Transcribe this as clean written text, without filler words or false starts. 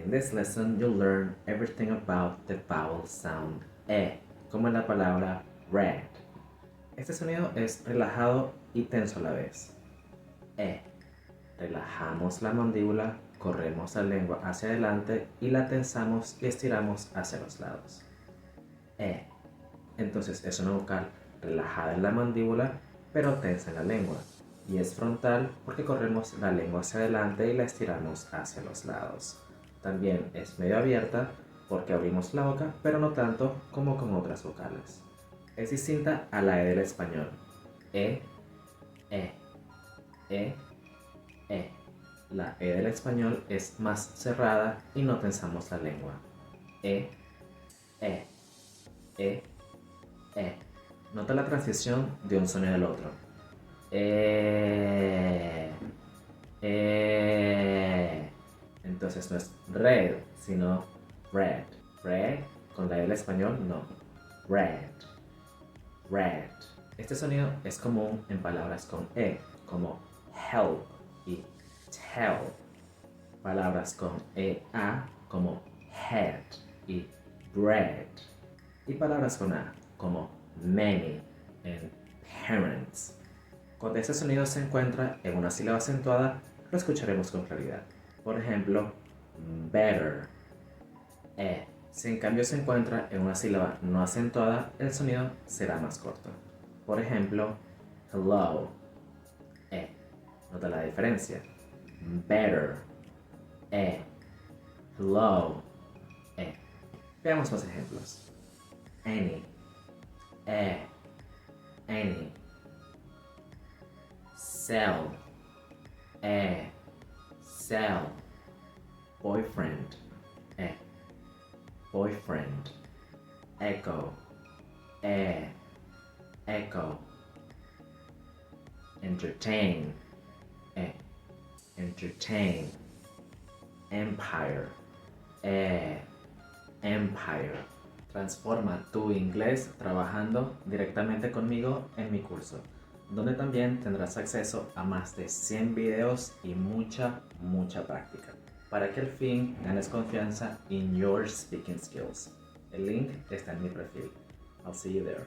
In this lesson, you'll learn everything about the vowel sound E, como en la palabra red. Este sonido es relajado y tenso a la vez. E. Relajamos la mandíbula, corremos la lengua hacia adelante y la tensamos y estiramos hacia los lados. E. Entonces es una vocal relajada en la mandíbula, pero tensa en la lengua. Y es frontal porque corremos la lengua hacia adelante y la estiramos hacia los lados. También es medio abierta porque abrimos la boca, pero no tanto como con otras vocales. Es distinta a la E del español. E, E, E, E. La E del español es más cerrada y no tensamos la lengua. E, E, E, E. Nota la transición de un sonido al otro. Entonces no es red, sino red. Red, con la E del español, no. Red. Red. Este sonido es común en palabras con E, como help y tell. Palabras con EA, como head y bread. Y palabras con A, como many en parents. Cuando ese sonido se encuentra en una sílaba acentuada, lo escucharemos con claridad. Por ejemplo, better. E. Si en cambio se encuentra en una sílaba no acentuada, el sonido será más corto. Por ejemplo, hello. E. Nota la diferencia. Better. E. Hello. E. Veamos más ejemplos. Any. E. Any. Sell. E. Sell. Boyfriend. E. Boyfriend. Echo. E. Echo. Entertain. E. Entertain. Empire. E. Empire. Transforma tu inglés trabajando directamente conmigo en mi curso, donde también tendrás acceso a más de 100 videos y mucha práctica, para que al fin ganes confianza in your speaking skills. El link está en mi perfil. I'll see you there.